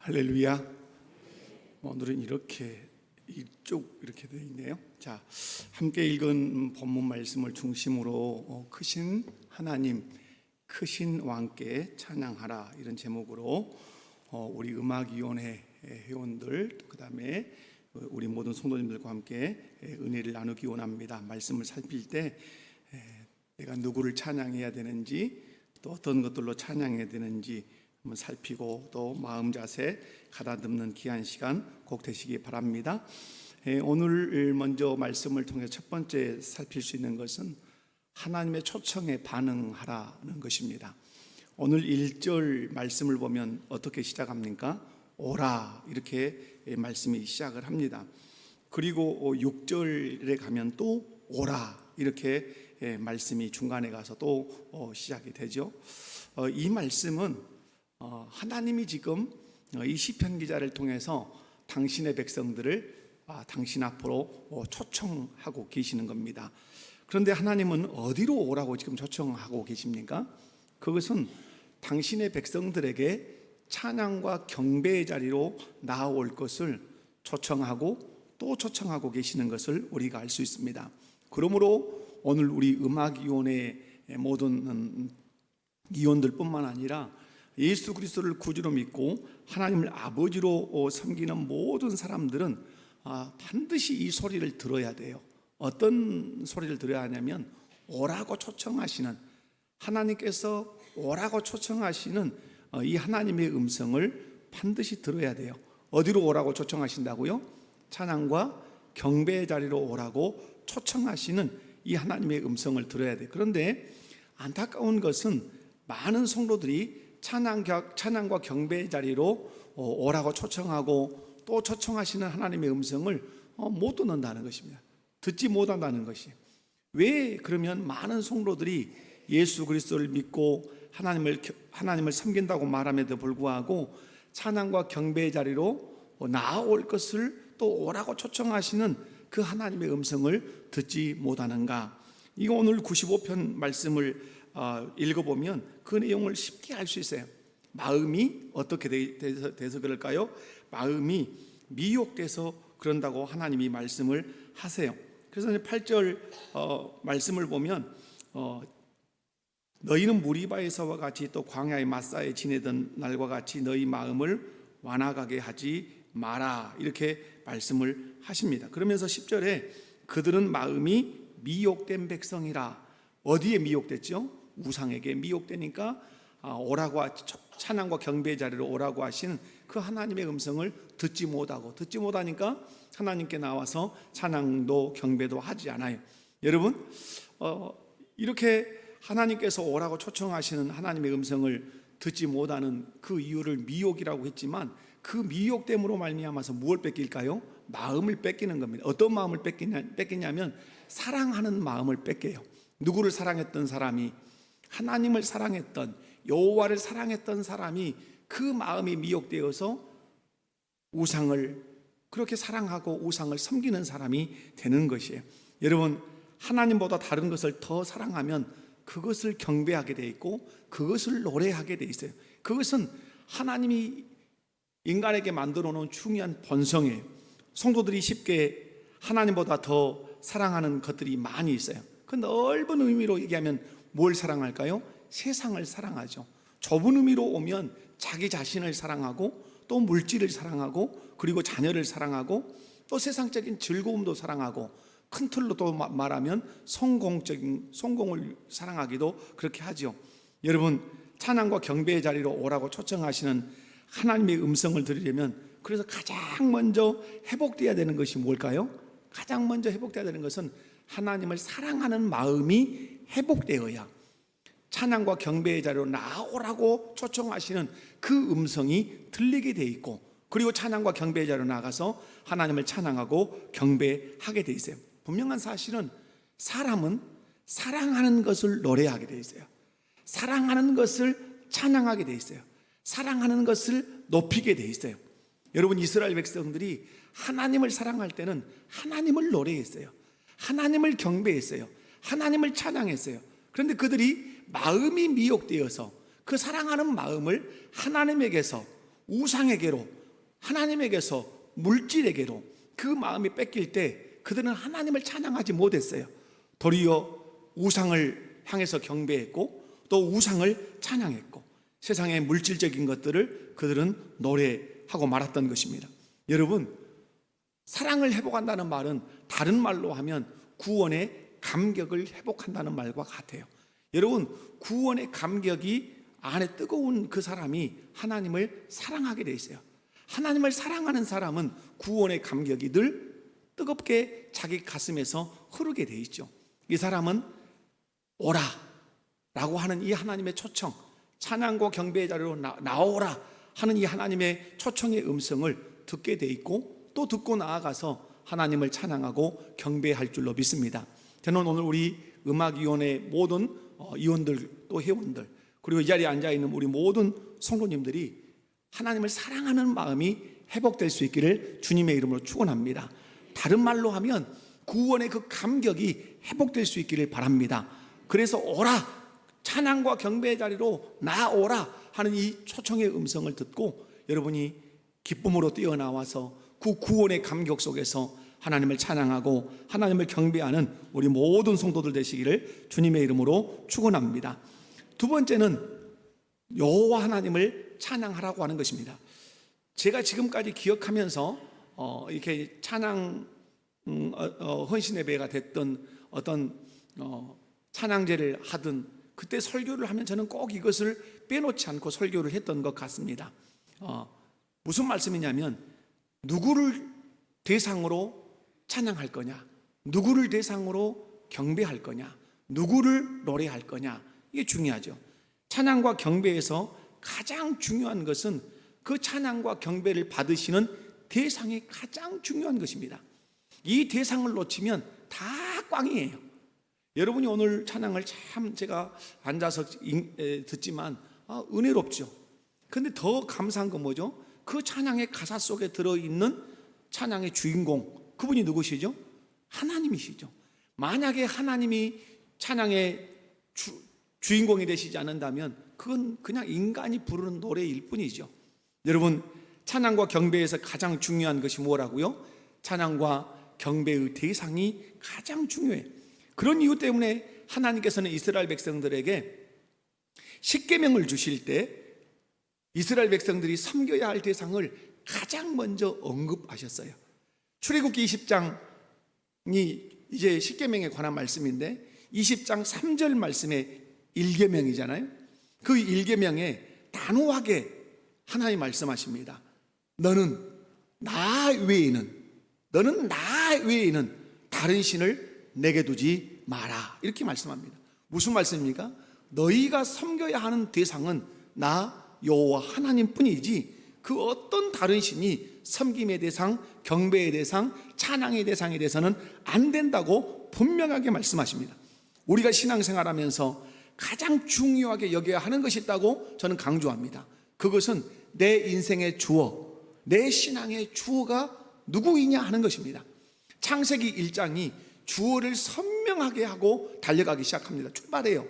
할렐루야. 오늘은 이쪽 이렇게 되어 있네요. 자, 함께 읽은 본문 말씀을 중심으로 크신 하나님, 크신 왕께 찬양하라, 이런 제목으로 우리 음악위원회 회원들, 그 다음에 우리 모든 성도님들과 함께 은혜를 나누기 원합니다. 말씀을 살필 때 내가 누구를 찬양해야 되는지, 또 어떤 것들로 찬양해야 되는지 한번 살피고 또 마음 자세 가다듬는 귀한 시간 꼭 되시기 바랍니다. 오늘 먼저 말씀을 통해 첫 번째 살필 수 있는 것은 하나님의 초청에 반응하라는 것입니다. 오늘 1절 말씀을 보면 어떻게 시작합니까? 오라, 이렇게 말씀이 시작을 합니다. 그리고 6절에 가면 또 오라, 이렇게 말씀이 중간에 가서 또 시작이 되죠. 이 말씀은 하나님이 지금 이 시편 기자를 통해서 당신의 백성들을 당신 앞으로 초청하고 계시는 겁니다. 그런데 하나님은 어디로 오라고 지금 초청하고 계십니까? 그것은 당신의 백성들에게 찬양과 경배의 자리로 나아올 것을 초청하고 또 초청하고 계시는 것을 우리가 알 수 있습니다. 그러므로 오늘 우리 음악위원회 모든 위원들뿐만 아니라 예수 그리스도를 구주로 믿고 하나님을 아버지로 섬기는 모든 사람들은 반드시 이 소리를 들어야 돼요. 어떤 소리를 들어야 하냐면 오라고 초청하시는, 하나님께서 오라고 초청하시는 이 하나님의 음성을 반드시 들어야 돼요. 어디로 오라고 초청하신다고요? 찬양과 경배의 자리로 오라고 초청하시는 이 하나님의 음성을 들어야 돼요. 그런데 안타까운 것은 많은 성도들이 찬양과 경배의 자리로 오라고 초청하고 또 초청하시는 하나님의 음성을 못 듣는다는 것입니다. 듣지 못한다는 것이. 왜 그러면 많은 성도들이 예수 그리스도를 믿고 하나님을 섬긴다고 말함에도 불구하고 찬양과 경배의 자리로 나아올 것을 또 오라고 초청하시는 그 하나님의 음성을 듣지 못하는가? 이거 오늘 95편 말씀을 읽어보면 그 내용을 쉽게 알 수 있어요. 마음이 어떻게 돼서 그럴까요? 마음이 미혹돼서 그런다고 하나님이 말씀을 하세요. 그래서 8절 말씀을 보면 너희는 무리바에서와 같이 또 광야의 마사에 지내던 날과 같이 너희 마음을 완악하게 하지 마라, 이렇게 말씀을 하십니다. 그러면서 10절에 그들은 마음이 미혹된 백성이라. 어디에 미혹됐죠? 우상에게 미혹되니까 오라고, 찬양과 경배의 자리로 오라고 하시는 그 하나님의 음성을 듣지 못하니까 하나님께 나와서 찬양도 경배도 하지 않아요. 여러분, 이렇게 하나님께서 오라고 초청하시는 하나님의 음성을 듣지 못하는 그 이유를 미혹이라고 했지만, 그 미혹됨으로 말미암아서 무엇을 뺏길까요? 마음을 뺏기는 겁니다. 어떤 마음을 뺏기냐면 사랑하는 마음을 뺏겨요. 누구를 사랑했던 사람이, 하나님을 사랑했던, 여호와를 사랑했던 사람이 그 마음이 미혹되어서 우상을 그렇게 사랑하고 우상을 섬기는 사람이 되는 것이에요. 여러분, 하나님보다 다른 것을 더 사랑하면 그것을 경배하게 돼 있고 그것을 노래하게 돼 있어요. 그것은 하나님이 인간에게 만들어 놓은 중요한 본성이에요. 성도들이 쉽게 하나님보다 더 사랑하는 것들이 많이 있어요. 그 넓은 의미로 얘기하면 뭘 사랑할까요? 세상을 사랑하죠. 좁은 의미로 오면 자기 자신을 사랑하고 또 물질을 사랑하고 그리고 자녀를 사랑하고 또 세상적인 즐거움도 사랑하고, 큰 틀로 또 말하면 성공을 사랑하기도 그렇게 하죠. 여러분, 찬양과 경배의 자리로 오라고 초청하시는 하나님의 음성을 들으려면 그래서 가장 먼저 회복되어야 되는 것이 뭘까요? 가장 먼저 회복되어야 되는 것은 하나님을 사랑하는 마음이 회복되어야 찬양과 경배의 자리로 나오라고 초청하시는 그 음성이 들리게 돼 있고, 그리고 찬양과 경배의 자리로 나가서 하나님을 찬양하고 경배하게 돼 있어요. 분명한 사실은 사람은 사랑하는 것을 노래하게 돼 있어요. 사랑하는 것을 찬양하게 돼 있어요. 사랑하는 것을 높이게 돼 있어요. 여러분, 이스라엘 백성들이 하나님을 사랑할 때는 하나님을 노래했어요. 하나님을 경배했어요. 하나님을 찬양했어요. 그런데 그들이 마음이 미혹되어서 그 사랑하는 마음을 하나님에게서 우상에게로, 하나님에게서 물질에게로 그 마음이 뺏길 때 그들은 하나님을 찬양하지 못했어요. 도리어 우상을 향해서 경배했고 또 우상을 찬양했고 세상의 물질적인 것들을 그들은 노래하고 말았던 것입니다. 여러분, 사랑을 회복한다는 말은 다른 말로 하면 구원의 감격을 회복한다는 말과 같아요. 여러분, 구원의 감격이 안에 뜨거운 그 사람이 하나님을 사랑하게 돼 있어요. 하나님을 사랑하는 사람은 구원의 감격이 늘 뜨겁게 자기 가슴에서 흐르게 돼 있죠. 이 사람은 오라 라고 하는 이 하나님의 초청, 찬양과 경배의 자리로 나오라 하는 이 하나님의 초청의 음성을 듣게 돼 있고 또 듣고 나아가서 하나님을 찬양하고 경배할 줄로 믿습니다. 저는 오늘 우리 음악위원회 모든 위원들 또 회원들 그리고 이 자리에 앉아있는 우리 모든 성도님들이 하나님을 사랑하는 마음이 회복될 수 있기를 주님의 이름으로 축원합니다. 다른 말로 하면 구원의 그 감격이 회복될 수 있기를 바랍니다. 그래서 오라, 찬양과 경배의 자리로 나오라 하는 이 초청의 음성을 듣고 여러분이 기쁨으로 뛰어나와서 그 구원의 감격 속에서 하나님을 찬양하고 하나님을 경배하는 우리 모든 성도들 되시기를 주님의 이름으로 축원합니다. 두 번째는 여호와 하나님을 찬양하라고 하는 것입니다. 제가 지금까지 기억하면서 이렇게 찬양 헌신 예배가 됐던 어떤 찬양제를 하든 그때 설교를 하면 저는 꼭 이것을 빼놓지 않고 설교를 했던 것 같습니다. 무슨 말씀이냐면 누구를 대상으로 찬양할 거냐, 누구를 대상으로 경배할 거냐, 누구를 노래할 거냐, 이게 중요하죠. 찬양과 경배에서 가장 중요한 것은 그 찬양과 경배를 받으시는 대상이 가장 중요한 것입니다. 이 대상을 놓치면 다 꽝이에요. 여러분이 오늘 찬양을 참 제가 앉아서 듣지만 은혜롭죠. 근데 더 감사한 건 뭐죠? 그 찬양의 가사 속에 들어있는 찬양의 주인공, 그분이 누구시죠? 하나님이시죠. 만약에 하나님이 찬양의 주인공이 되시지 않는다면 그건 그냥 인간이 부르는 노래일 뿐이죠. 여러분, 찬양과 경배에서 가장 중요한 것이 뭐라고요? 찬양과 경배의 대상이 가장 중요해요. 그런 이유 때문에 하나님께서는 이스라엘 백성들에게 십계명을 주실 때 이스라엘 백성들이 섬겨야 할 대상을 가장 먼저 언급하셨어요. 출애굽기 20장이 이제 십계명에 관한 말씀인데 20장 3절 말씀에 1계명이잖아요. 그 1계명에 단호하게 하나님 말씀하십니다. 너는 나 외에는 다른 신을 내게 두지 마라, 이렇게 말씀합니다. 무슨 말씀입니까? 너희가 섬겨야 하는 대상은 나 여호와 하나님뿐이지 그 어떤 다른 신이 섬김의 대상, 경배의 대상, 찬양의 대상에 대해서는 안 된다고 분명하게 말씀하십니다. 우리가 신앙생활하면서 가장 중요하게 여겨야 하는 것이 있다고 저는 강조합니다. 그것은 내 인생의 주어, 내 신앙의 주어가 누구이냐 하는 것입니다. 창세기 1장이 주어를 선명하게 하고 달려가기 시작합니다. 출발해요.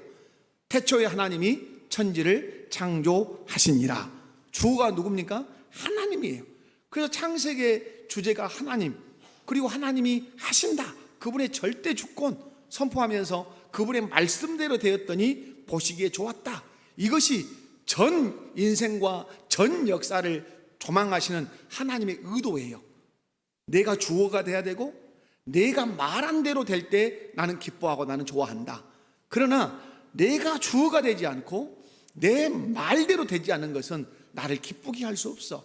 태초에 하나님이 천지를 창조하시니라. 주어가 누굽니까? 하나님이에요. 그래서 창세기의 주제가 하나님, 그리고 하나님이 하신다, 그분의 절대 주권 선포하면서 그분의 말씀대로 되었더니 보시기에 좋았다. 이것이 전 인생과 전 역사를 조망하시는 하나님의 의도예요. 내가 주어가 돼야 되고 내가 말한 대로 될 때 나는 기뻐하고 나는 좋아한다. 그러나 내가 주어가 되지 않고 내 말대로 되지 않는 것은 나를 기쁘게 할 수 없어.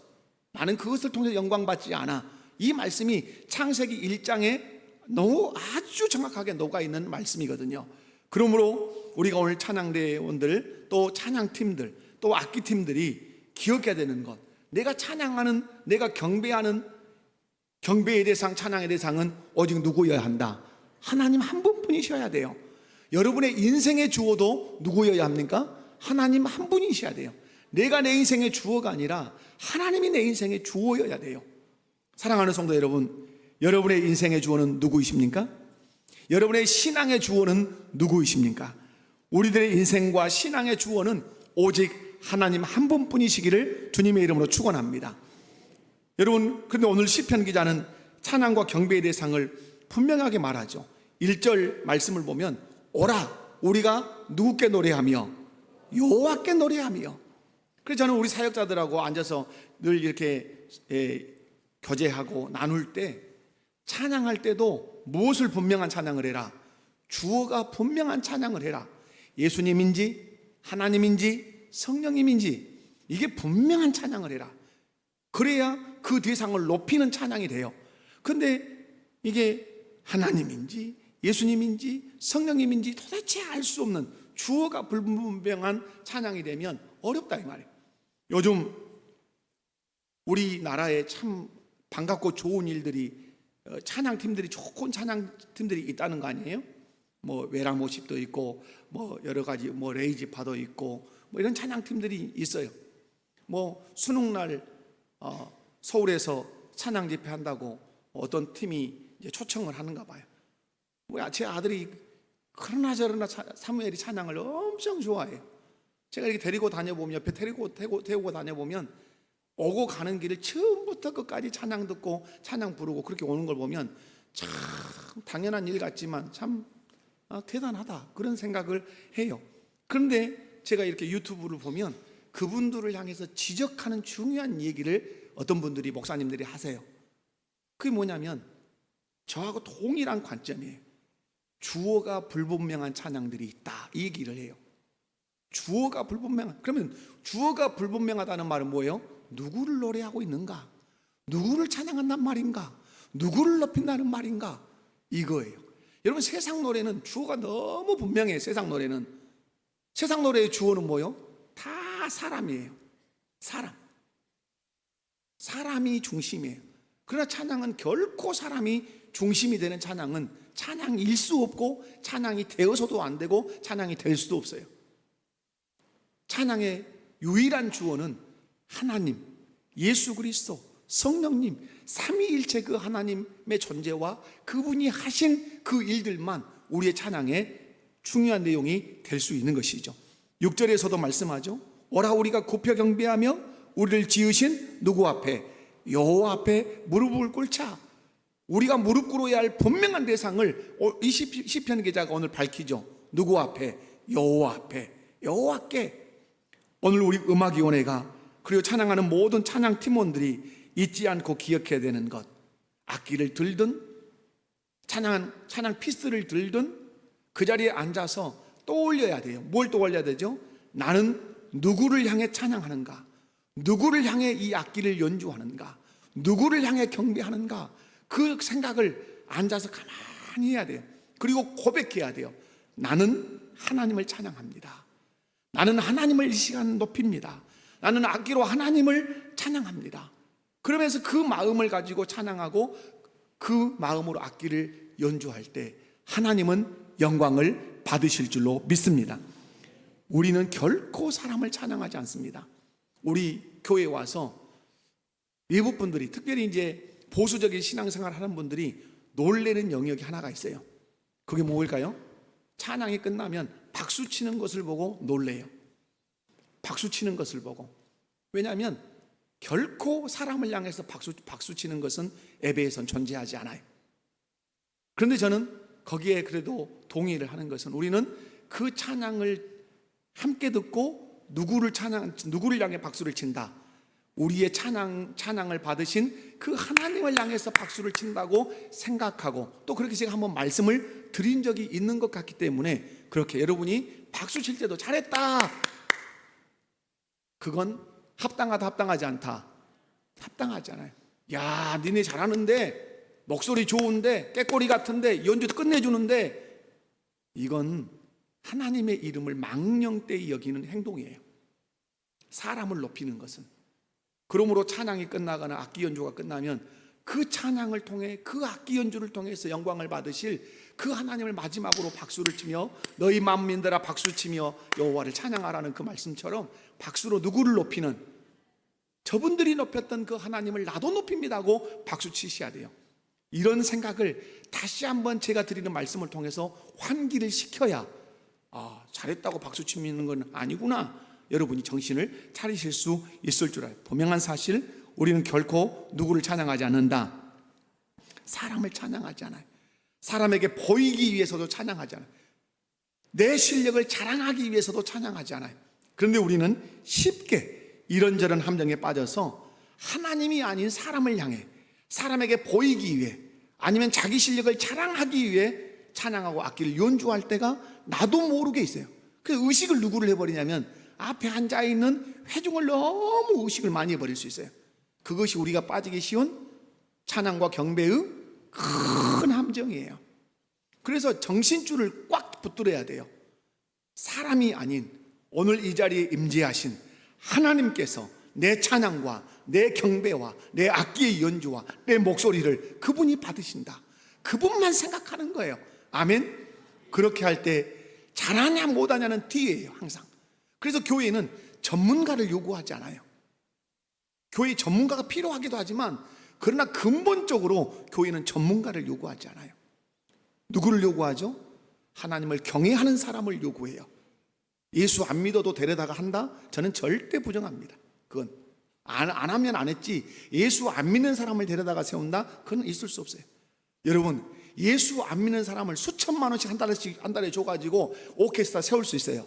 나는 그것을 통해서 영광받지 않아. 이 말씀이 창세기 1장에 너무 아주 정확하게 녹아있는 말씀이거든요. 그러므로 우리가 오늘 찬양대원들, 또 찬양팀들, 또 악기팀들이 기억해야 되는 것, 내가 찬양하는, 내가 경배하는 경배의 대상, 찬양의 대상은 오직 누구여야 한다? 하나님 한 분뿐이셔야 돼요. 여러분의 인생의 주어도 누구여야 합니까? 하나님 한 분이셔야 돼요. 내가 내 인생의 주어가 아니라 하나님이 내 인생의 주어여야 돼요. 사랑하는 성도 여러분, 여러분의 인생의 주어는 누구이십니까? 여러분의 신앙의 주어는 누구이십니까? 우리들의 인생과 신앙의 주어는 오직 하나님 한 분뿐이시기를 주님의 이름으로 축원합니다. 여러분, 그런데 오늘 시편 기자는 찬양과 경배의 대상을 분명하게 말하죠. 1절 말씀을 보면 오라 우리가 누구께 노래하며 여호와께 노래하며. 그래서 저는 우리 사역자들하고 앉아서 늘 이렇게 교제하고 나눌 때 찬양할 때도 무엇을 분명한 찬양을 해라, 주어가 분명한 찬양을 해라. 예수님인지 하나님인지 성령님인지 이게 분명한 찬양을 해라. 그래야 그 대상을 높이는 찬양이 돼요. 근데 이게 하나님인지 예수님인지 성령님인지 도대체 알 수 없는 주어가 불분명한 찬양이 되면 어렵다 이 말이에요. 요즘 우리나라에 참 반갑고 좋은 일들이, 찬양팀들이, 좋은 찬양팀들이 있다는 거 아니에요? 뭐 외라모십도 있고 뭐 여러 가지 뭐 레이지파도 있고 뭐 이런 찬양팀들이 있어요. 뭐 수능날 서울에서 찬양 집회 한다고 어떤 팀이 이제 초청을 하는가 봐요. 뭐야, 제 아들이 그러나 저러나 사무엘이 찬양을 엄청 좋아해요. 제가 이렇게 데리고 다녀보면, 옆에 태우고 다녀보면 오고 가는 길을 처음부터 끝까지 찬양 듣고 찬양 부르고 그렇게 오는 걸 보면 참 당연한 일 같지만 참 대단하다 그런 생각을 해요. 그런데 제가 이렇게 유튜브를 보면 그분들을 향해서 지적하는 중요한 얘기를 어떤 분들이, 목사님들이 하세요. 그게 뭐냐면 저하고 동일한 관점이에요. 주어가 불분명한 찬양들이 있다 이 얘기를 해요. 주어가 불분명한, 그러면 주어가 불분명하다는 말은 뭐예요? 누구를 노래하고 있는가? 누구를 찬양한단 말인가? 누구를 높인다는 말인가? 이거예요. 여러분, 세상 노래는 주어가 너무 분명해요. 세상 노래의 주어는 뭐예요? 다 사람이에요. 사람이 중심이에요. 그러나 찬양은 결코 사람이 중심이 되는 찬양은 찬양일 수 없고 찬양이 되어서도 안 되고 찬양이 될 수도 없어요. 찬양의 유일한 주어는 하나님, 예수 그리스도, 성령님, 삼위일체 그 하나님의 존재와 그분이 하신 그 일들만 우리의 찬양의 중요한 내용이 될 수 있는 것이죠. 6절에서도 말씀하죠. 오라 우리가 굽혀 경배하며 우리를 지으신 누구 앞에? 여호와 앞에 무릎을 꿇자. 우리가 무릎 꿇어야 할 분명한 대상을 이 시편 기자가 오늘 밝히죠. 누구 앞에? 여호와 앞에, 여호와께. 오늘 우리 음악위원회가 그리고 찬양하는 모든 찬양 팀원들이 잊지 않고 기억해야 되는 것, 악기를 들든 찬양 피스를 들든 그 자리에 앉아서 떠올려야 돼요. 뭘 떠올려야 되죠? 나는 누구를 향해 찬양하는가? 누구를 향해 이 악기를 연주하는가? 누구를 향해 경배하는가? 그 생각을 앉아서 가만히 해야 돼요. 그리고 고백해야 돼요. 나는 하나님을 찬양합니다. 나는 하나님을 이 시간 높입니다. 나는 악기로 하나님을 찬양합니다. 그러면서 그 마음을 가지고 찬양하고 그 마음으로 악기를 연주할 때 하나님은 영광을 받으실 줄로 믿습니다. 우리는 결코 사람을 찬양하지 않습니다. 우리 교회에 와서 외국 분들이, 특별히 이제 보수적인 신앙생활 하는 분들이 놀래는 영역이 하나가 있어요. 그게 뭘까요? 찬양이 끝나면 박수 치는 것을 보고 놀래요. 박수 치는 것을 보고. 왜냐하면 결코 사람을 향해서 박수 치는 것은 예배에선 존재하지 않아요. 그런데 저는 거기에 그래도 동의를 하는 것은, 우리는 그 찬양을 함께 듣고 누구를 향해 박수를 친다. 우리의 찬양을 받으신 그 하나님을 향해서 박수를 친다고 생각하고, 또 그렇게 제가 한번 말씀을 드린 적이 있는 것 같기 때문에, 그렇게 여러분이 박수 칠 때도 잘했다, 그건 합당하다 합당하지 않다, 합당하지 않아요. 야, 니네 잘하는데, 목소리 좋은데, 깨꼬리 같은데, 연주도 끝내주는데, 이건 하나님의 이름을 망령되이 여기는 행동이에요. 사람을 높이는 것은. 그러므로 찬양이 끝나거나 악기 연주가 끝나면 그 찬양을 통해, 그 악기 연주를 통해서 영광을 받으실 그 하나님을 마지막으로 박수를 치며, 너희 만민들아 박수치며 여호와를 찬양하라는 그 말씀처럼 박수로 누구를 높이는, 저분들이 높였던 그 하나님을 나도 높입니다 하고 박수 치셔야 돼요. 이런 생각을 다시 한번 제가 드리는 말씀을 통해서 환기를 시켜야, 잘했다고 박수 치는 건 아니구나, 여러분이 정신을 차리실 수 있을 줄 알아요. 분명한 사실, 우리는 결코 누구를 찬양하지 않는다. 사람을 찬양하지 않아요. 사람에게 보이기 위해서도 찬양하지 않아요. 내 실력을 자랑하기 위해서도 찬양하지 않아요. 그런데 우리는 쉽게 이런저런 함정에 빠져서 하나님이 아닌 사람을 향해, 사람에게 보이기 위해, 아니면 자기 실력을 자랑하기 위해 찬양하고 악기를 연주할 때가 나도 모르게 있어요. 그 의식을 누구를 해버리냐면 앞에 앉아있는 회중을 너무 의식을 많이 해버릴 수 있어요. 그것이 우리가 빠지기 쉬운 찬양과 경배의 큰 함정이에요. 그래서 정신줄을 꽉 붙들어야 돼요. 사람이 아닌 오늘 이 자리에 임재하신 하나님께서 내 찬양과 내 경배와 내 악기의 연주와 내 목소리를 그분이 받으신다. 그분만 생각하는 거예요. 아멘. 그렇게 할 때 잘하냐 못하냐는 뒤에요, 항상. 그래서 교회는 전문가를 요구하지 않아요. 교회 전문가가 필요하기도 하지만, 그러나 근본적으로 교회는 전문가를 요구하지 않아요. 누구를 요구하죠? 하나님을 경외하는 사람을 요구해요. 예수 안 믿어도 데려다가 한다? 저는 절대 부정합니다. 그건 안 하면 안 했지, 예수 안 믿는 사람을 데려다가 세운다? 그건 있을 수 없어요. 여러분, 예수 안 믿는 사람을 수천만 원씩 한 달에 줘가지고 오케스트라 세울 수 있어요.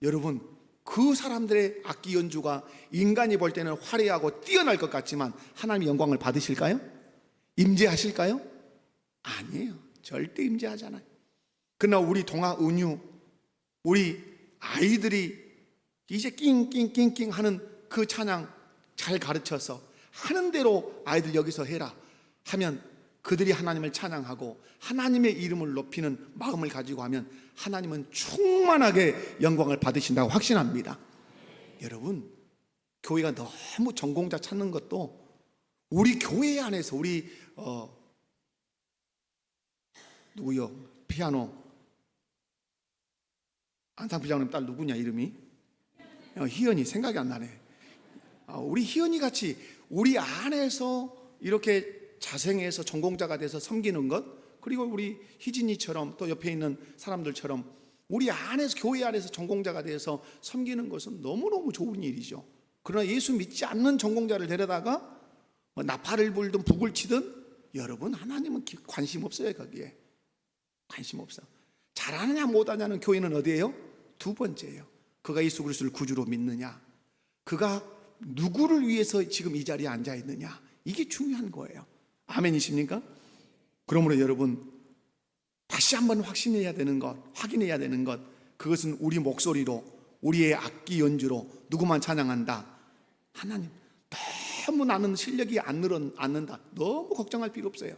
여러분, 그 사람들의 악기 연주가 인간이 볼 때는 화려하고 뛰어날 것 같지만 하나님의 영광을 받으실까요? 임재하실까요? 아니에요. 절대 임재하잖아요. 그러나 우리 동아 은유, 우리 아이들이 이제 낑낑낑낑 하는 그 찬양 잘 가르쳐서 하는 대로 아이들 여기서 해라 하면, 그들이 하나님을 찬양하고 하나님의 이름을 높이는 마음을 가지고 하면 하나님은 충만하게 영광을 받으신다고 확신합니다. 여러분, 교회가 너무 전공자 찾는 것도, 우리 교회 안에서 우리 누구요? 피아노 안상 부장님 딸 누구냐 이름이? 희연이. 생각이 안 나네. 우리 희연이 같이 우리 안에서 이렇게 자생해서 전공자가 돼서 섬기는 것, 그리고 우리 희진이처럼 또 옆에 있는 사람들처럼 우리 안에서, 교회 안에서 전공자가 돼서 섬기는 것은 너무너무 좋은 일이죠. 그러나 예수 믿지 않는 전공자를 데려다가 나팔을 불든 북을 치든, 여러분, 하나님은 관심 없어요. 거기에 관심 없어. 잘하느냐 못하냐는 교회는 어디예요? 두 번째예요. 그가 예수 그리스도를 구주로 믿느냐, 그가 누구를 위해서 지금 이 자리에 앉아 있느냐, 이게 중요한 거예요. 아멘이십니까? 그러므로 여러분, 다시 한번 확신해야 되는 것, 확인해야 되는 것, 그것은 우리 목소리로, 우리의 악기 연주로 누구만 찬양한다? 하나님. 너무 나는 실력이 안 늘어난다, 너무 걱정할 필요 없어요.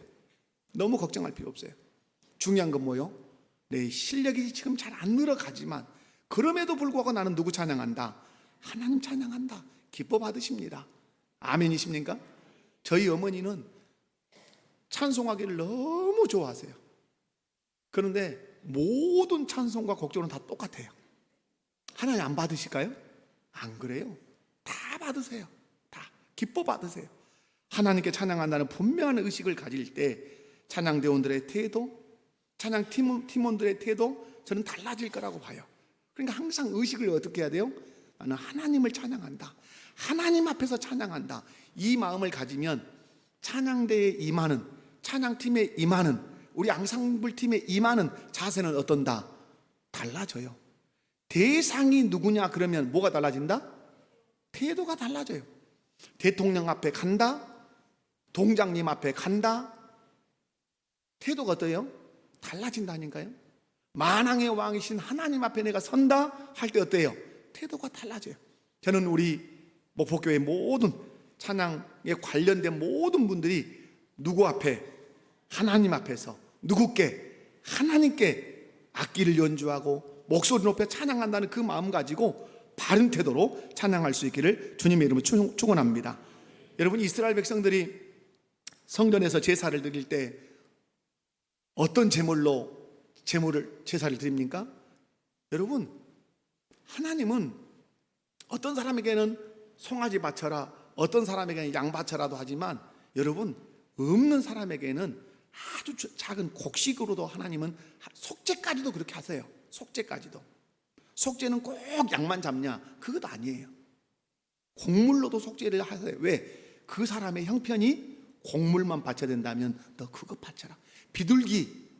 너무 걱정할 필요 없어요. 중요한 건 뭐요? 내 실력이 지금 잘 안 늘어가지만 그럼에도 불구하고 나는 누구 찬양한다? 하나님 찬양한다. 기뻐 받으십니다. 아멘이십니까? 저희 어머니는 찬송하기를 너무 좋아하세요. 그런데 모든 찬송과 곡조는 다 똑같아요. 하나님 안 받으실까요? 안 그래요. 다 받으세요. 다 기뻐 받으세요. 하나님께 찬양한다는 분명한 의식을 가질 때 찬양대원들의 태도, 찬양 팀원들의 태도, 저는 달라질 거라고 봐요. 그러니까 항상 의식을 어떻게 해야 돼요? 나는 하나님을 찬양한다, 하나님 앞에서 찬양한다, 이 마음을 가지면 찬양대에 임하는, 찬양팀에 임하는, 우리 앙상블 팀에 임하는 자세는 어떤다? 달라져요. 대상이 누구냐 그러면 뭐가 달라진다? 태도가 달라져요. 대통령 앞에 간다, 동장님 앞에 간다, 태도가 어때요? 달라진다니까요. 만왕의 왕이신 하나님 앞에 내가 선다 할 때 어때요? 태도가 달라져요. 저는 우리 목포교회 모든 찬양에 관련된 모든 분들이 누구 앞에? 하나님 앞에서 누구께? 하나님께 악기를 연주하고 목소리 높여 찬양한다는 그 마음 가지고 바른 태도로 찬양할 수 있기를 주님의 이름으로 축원합니다. 여러분, 이스라엘 백성들이 성전에서 제사를 드릴 때 어떤 제사를 드립니까? 여러분, 하나님은 어떤 사람에게는 송아지 바쳐라, 어떤 사람에게는 양 바쳐라도 하지만, 여러분, 없는 사람에게는 아주 작은 곡식으로도 하나님은 속죄까지도 그렇게 하세요. 속죄까지도. 속죄는 꼭 양만 잡냐? 그것 아니에요. 곡물로도 속죄를 하세요. 왜? 그 사람의 형편이 곡물만 바쳐야 된다면 너 그거 바쳐라. 비둘기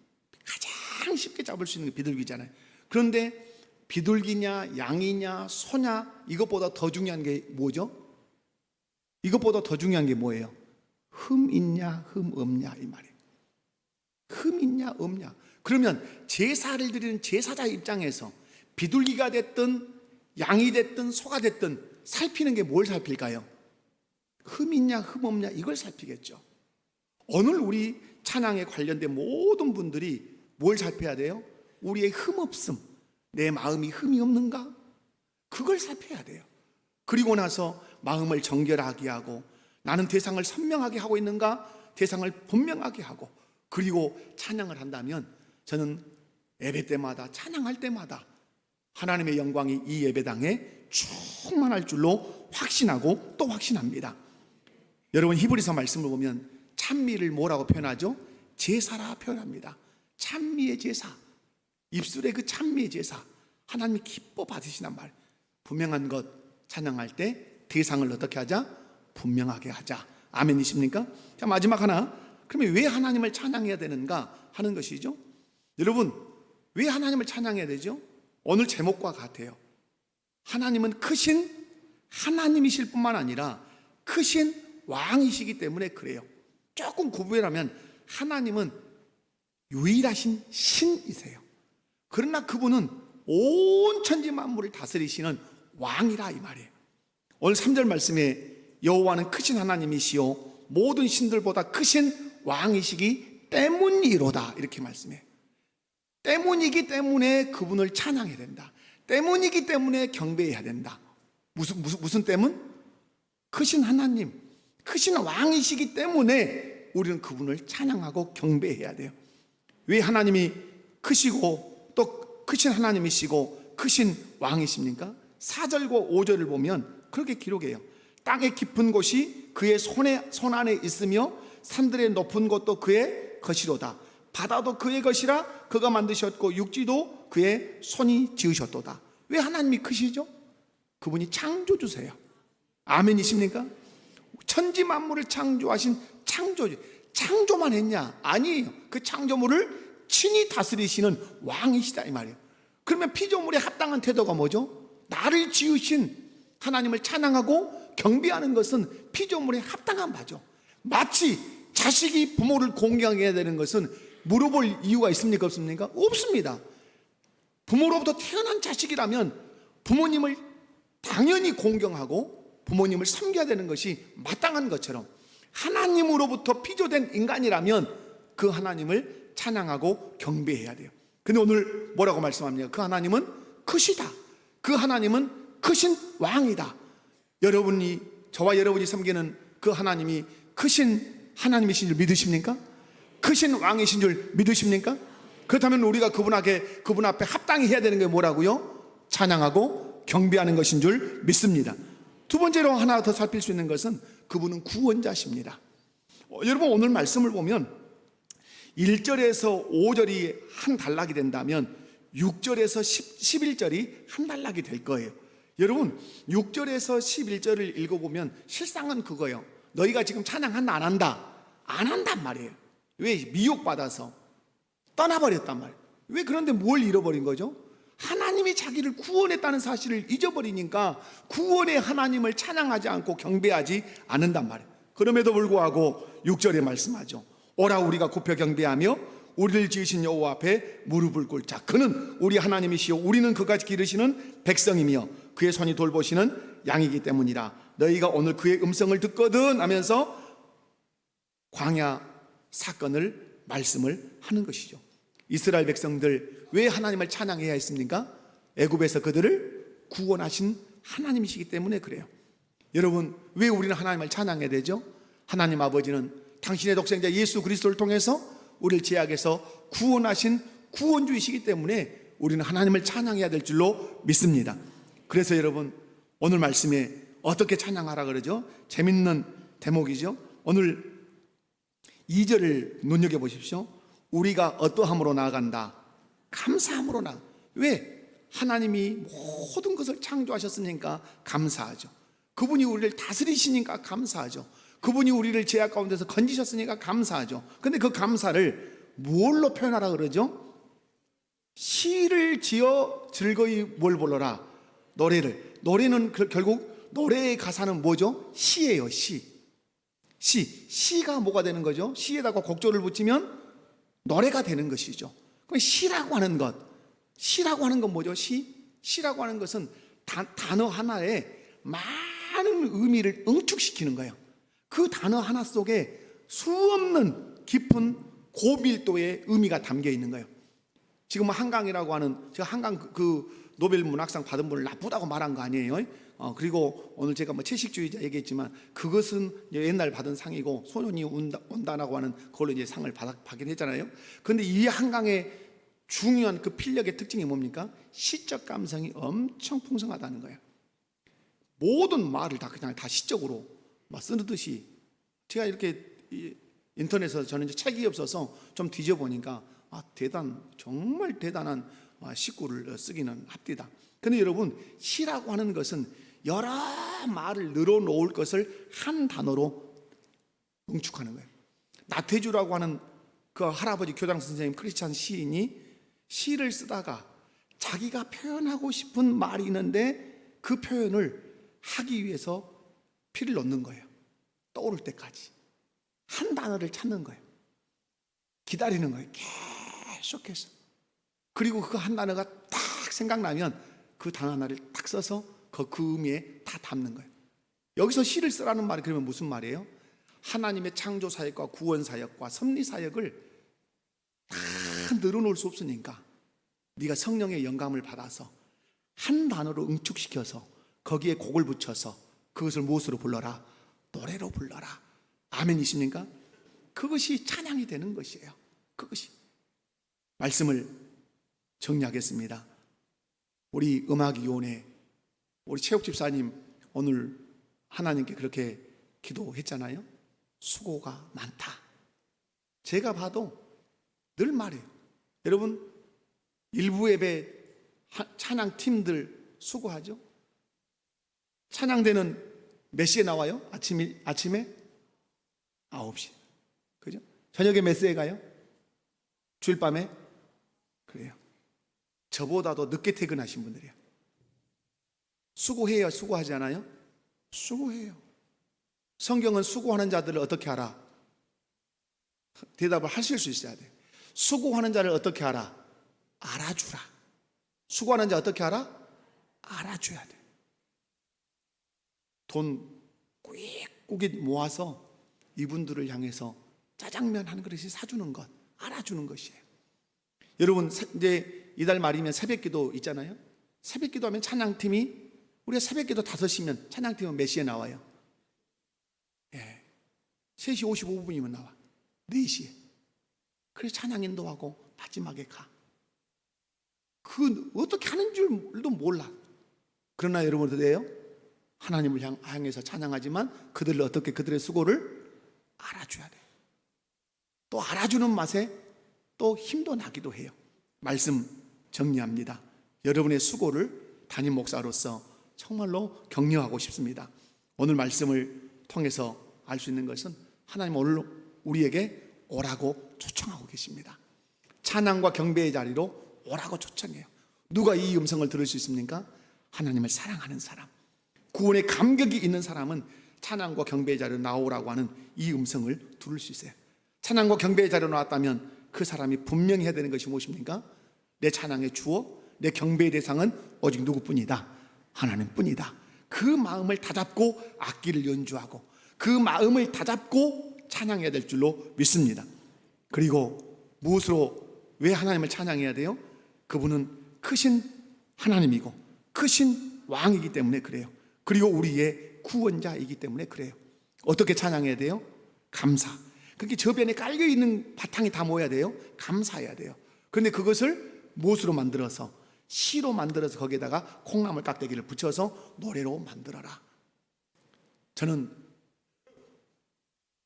가장 쉽게 잡을 수 있는 게 비둘기잖아요. 그런데 비둘기냐 양이냐 소냐 이것보다 더 중요한 게 뭐죠? 이것보다 더 중요한 게 뭐예요? 흠 있냐 흠 없냐 이 말이에요. 흠 있냐 없냐. 그러면 제사를 드리는 제사자 입장에서 비둘기가 됐든 양이 됐든 소가 됐든 살피는 게 뭘 살필까요? 흠 있냐 흠 없냐 이걸 살피겠죠. 오늘 우리 찬양에 관련된 모든 분들이 뭘 살펴야 돼요? 우리의 흠 없음, 내 마음이 흠이 없는가? 그걸 살펴야 돼요. 그리고 나서 마음을 정결하게 하고 나는 대상을 선명하게 하고 있는가? 대상을 분명하게 하고 그리고 찬양을 한다면 저는 예배 때마다 찬양할 때마다 하나님의 영광이 이 예배당에 충만할 줄로 확신하고 또 확신합니다. 여러분 히브리서 말씀을 보면 찬미를 뭐라고 표현하죠? 제사라 표현합니다. 찬미의 제사, 입술의 그 찬미의 제사 하나님이 기뻐 받으시단 말. 분명한 것 찬양할 때 대상을 어떻게 하자? 분명하게 하자. 아멘이십니까? 자, 마지막 하나. 그러면 왜 하나님을 찬양해야 되는가 하는 것이죠. 여러분 왜 하나님을 찬양해야 되죠? 오늘 제목과 같아요. 하나님은 크신 하나님이실 뿐만 아니라 크신 왕이시기 때문에 그래요. 조금 구분하면 하나님은 유일하신 신이세요. 그러나 그분은 온 천지 만물을 다스리시는 왕이라 이 말이에요. 오늘 3절 말씀에 여호와는 크신 하나님이시요 모든 신들보다 크신 왕이시기 때문이로다 이렇게 말씀해요. 때문이기 때문에 그분을 찬양해야 된다. 때문이기 때문에 경배해야 된다. 무슨 때문? 크신 하나님, 크신 왕이시기 때문에 우리는 그분을 찬양하고 경배해야 돼요. 왜 하나님이 크시고 또 크신 하나님이시고 크신 왕이십니까? 4절과 5절을 보면 그렇게 기록해요. 땅의 깊은 곳이 그의 손 안에 있으며 산들의 높은 곳도 그의 것이로다. 바다도 그의 것이라 그가 만드셨고 육지도 그의 손이 지으셨도다. 왜 하나님이 크시죠? 그분이 창조주세요. 아멘이십니까? 천지 만물을 창조하신 창조주. 창조만 했냐? 아니에요. 그 창조물을 친히 다스리시는 왕이시다 이 말이에요. 그러면 피조물에 합당한 태도가 뭐죠? 나를 지으신 하나님을 찬양하고 경배하는 것은 피조물에 합당한 바죠. 마치 자식이 부모를 공경해야 되는 것은 물어볼 이유가 있습니까? 없습니까? 없습니다. 부모로부터 태어난 자식이라면 부모님을 당연히 공경하고 부모님을 섬겨야 되는 것이 마땅한 것처럼 하나님으로부터 피조된 인간이라면 그 하나님을 찬양하고 경배해야 돼요. 근데 오늘 뭐라고 말씀합니까? 그 하나님은 크시다. 그 하나님은 크신 왕이다. 저와 여러분이 섬기는 그 하나님이 크신 하나님이신 줄 믿으십니까? 크신 왕이신 줄 믿으십니까? 그렇다면 우리가 그분 앞에 합당히 해야 되는 게 뭐라고요? 찬양하고 경배하는 것인 줄 믿습니다. 두 번째로 하나 더 살필 수 있는 것은 그분은 구원자십니다. 여러분 오늘 말씀을 보면 1절에서 5절이 한 단락이 된다면 6절에서 11절이 한 단락이 될 거예요. 여러분 6절에서 11절을 읽어보면 실상은 그거예요. 너희가 지금 찬양한다 안 한다? 안 한단 말이에요. 왜? 미혹받아서 떠나버렸단 말이에요. 왜? 그런데 뭘 잃어버린 거죠? 하나님이 자기를 구원했다는 사실을 잊어버리니까 구원의 하나님을 찬양하지 않고 경배하지 않는단 말이에요. 그럼에도 불구하고 6절에 말씀하죠. 오라 우리가 굽혀 경배하며 우리를 지으신 여호와 앞에 무릎을 꿇자. 그는 우리 하나님이시요 우리는 그가 기르시는 백성이며 그의 손이 돌보시는 양이기 때문이라. 너희가 오늘 그의 음성을 듣거든 하면서 광야 사건을 말씀을 하는 것이죠. 이스라엘 백성들 왜 하나님을 찬양해야 했습니까? 애굽에서 그들을 구원하신 하나님이시기 때문에 그래요. 여러분 왜 우리는 하나님을 찬양해야 되죠? 하나님 아버지는 당신의 독생자 예수 그리스도를 통해서 우리를 죄악에서 구원하신 구원주이시기 때문에 우리는 하나님을 찬양해야 될 줄로 믿습니다. 그래서 여러분 오늘 말씀에 어떻게 찬양하라 그러죠? 재밌는 대목이죠. 오늘 2절을 눈여겨보십시오. 우리가 어떠함으로 나아간다? 감사함으로 왜? 하나님이 모든 것을 창조하셨으니까 감사하죠. 그분이 우리를 다스리시니까 감사하죠. 그분이 우리를 죄악 가운데서 건지셨으니까 감사하죠. 근데 그 감사를 뭘로 표현하라 그러죠? 시를 지어 즐거이 뭘 불러라? 노래를. 노래는 결국 노래의 가사는 뭐죠? 시예요. 시가 뭐가 되는 거죠? 시에다가 곡조를 붙이면 노래가 되는 것이죠. 그럼 시라고 하는 건 뭐죠? 시라고 하는 것은 단어 하나에 많은 의미를 응축시키는 거예요. 그 단어 하나 속에 수없는 깊은 고밀도의 의미가 담겨 있는 거예요. 지금 한강이라고 하는, 제가 한강 그 노벨 문학상 받은 분을 나쁘다고 말한 거 아니에요. 그리고 오늘 제가 뭐 채식주의자 얘기했지만 그것은 옛날 받은 상이고 소년이 온다라고 하는 그걸로 이제 상을 받긴 했잖아요. 그런데 이 한강의 중요한 그 필력의 특징이 뭡니까? 시적 감성이 엄청 풍성하다는 거예요. 모든 말을 그냥 다 시적으로 막 쓰듯이. 제가 이렇게 인터넷에서 저는 이제 책이 없어서 좀 뒤져보니까 정말 대단한 시구를 쓰기는 합디다. 근데 여러분, 시라고 하는 것은 여러 말을 늘어놓을 것을 한 단어로 응축하는 거예요. 나태주라고 하는 그 할아버지 교장 선생님 크리스찬 시인이 시를 쓰다가 자기가 표현하고 싶은 말이 있는데 그 표현을 하기 위해서 피를 놓는 거예요. 떠오를 때까지 한 단어를 찾는 거예요. 기다리는 거예요. 계속해서. 그리고 그 한 단어가 딱 생각나면 그 단어 하나를 딱 써서 그 의미에 다 담는 거예요. 여기서 시를 쓰라는 말이 그러면 무슨 말이에요? 하나님의 창조 사역과 구원 사역과 섭리 사역을 다 늘어놓을 수 없으니까 네가 성령의 영감을 받아서 한 단어로 응축시켜서 거기에 곡을 붙여서 그것을 무엇으로 불러라? 노래로 불러라. 아멘이십니까? 그것이 찬양이 되는 것이에요. 그것이. 말씀을 정리하겠습니다. 우리 음악위원회 우리 체육 집사님 오늘 하나님께 그렇게 기도했잖아요. 수고가 많다. 제가 봐도 늘 말해요. 여러분, 일부 예배 찬양 팀들 수고하죠. 찬양대는 몇 시에 나와요? 아침에 9시. 그죠? 저녁에 몇 시에 가요? 주일 밤에? 그래요. 저보다도 늦게 퇴근하신 분들이에요. 수고해요? 수고하지 않아요? 수고해요. 성경은 수고하는 자들을 어떻게 하라? 대답을 하실 수 있어야 돼요. 수고하는 자를 어떻게 하라? 알아주라. 수고하는 자 어떻게 하라? 알아줘야 돼. 돈 꾸깃꾸깃 모아서 이분들을 향해서 짜장면 한 그릇씩 사주는 것, 알아주는 것이에요. 여러분, 이제 이달 말이면 새벽기도 있잖아요. 새벽기도 하면 찬양팀이, 우리가 새벽기도 5시면 찬양팀은 몇 시에 나와요? 3시 55분이면 나와. 4시에. 그래서 찬양 인도하고 마지막에 가. 그 어떻게 하는 줄도 몰라. 그러나 여러분 어때요? 하나님을 향해서 찬양하지만 그들을 어떻게, 그들의 수고를 알아줘야 돼요. 또 알아주는 맛에 또 힘도 나기도 해요. 말씀 정리합니다. 여러분의 수고를 담임 목사로서 정말로 격려하고 싶습니다. 오늘 말씀을 통해서 알 수 있는 것은 하나님 오늘 우리에게 오라고 초청하고 계십니다. 찬양과 경배의 자리로 오라고 초청해요. 누가 이 음성을 들을 수 있습니까? 하나님을 사랑하는 사람, 구원의 감격이 있는 사람은 찬양과 경배의 자리로 나오라고 하는 이 음성을 들을 수 있어요. 찬양과 경배의 자리로 나왔다면 그 사람이 분명히 해야 되는 것이 무엇입니까? 내 찬양의 주어, 내 경배의 대상은 오직 누구뿐이다? 하나님뿐이다. 그 마음을 다잡고 악기를 연주하고 그 마음을 다잡고 찬양해야 될 줄로 믿습니다. 그리고 무엇으로, 왜 하나님을 찬양해야 돼요? 그분은 크신 하나님이고 크신 왕이기 때문에 그래요. 그리고 우리의 구원자이기 때문에 그래요. 어떻게 찬양해야 돼요? 감사. 그렇게 저변에 깔려있는 바탕이 다 뭐야 돼요? 감사해야 돼요. 그런데 그것을 무엇으로 만들어서? 시로 만들어서 거기에다가 콩나물 깍대기를 붙여서 노래로 만들어라. 저는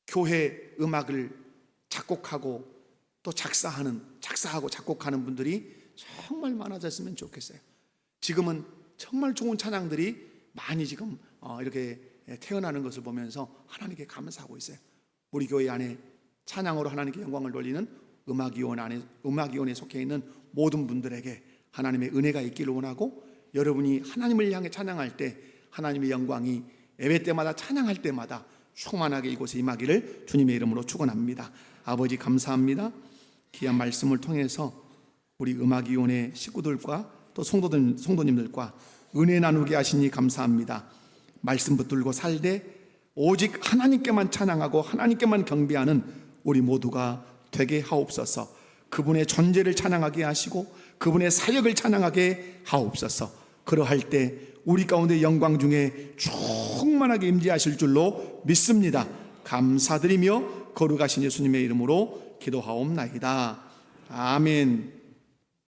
교회 음악을 작곡하고 또 작사하고 작곡하는 분들이 정말 많아졌으면 좋겠어요. 지금은 정말 좋은 찬양들이 많이 지금 이렇게 태어나는 것을 보면서 하나님께 감사하고 있어요. 우리 교회 안에 찬양으로 하나님께 영광을 돌리는 음악위원회 속해 있는 모든 분들에게 하나님의 은혜가 있기를 원하고, 여러분이 하나님을 향해 찬양할 때 하나님의 영광이 예배 때마다 찬양할 때마다 충만하게 이곳에 임하기를 주님의 이름으로 축원합니다. 아버지 감사합니다. 귀한 말씀을 통해서 우리 음악위원회 식구들과 또 성도님들과 은혜 나누게 하시니 감사합니다. 말씀 붙들고 살되 오직 하나님께만 찬양하고 하나님께만 경배하는 우리 모두가 되게 하옵소서. 그분의 존재를 찬양하게 하시고 그분의 사역을 찬양하게 하옵소서. 그러할 때 우리 가운데 영광 중에 충만하게 임재하실 줄로 믿습니다. 감사드리며 거룩하신 예수님의 이름으로 기도하옵나이다. 아멘.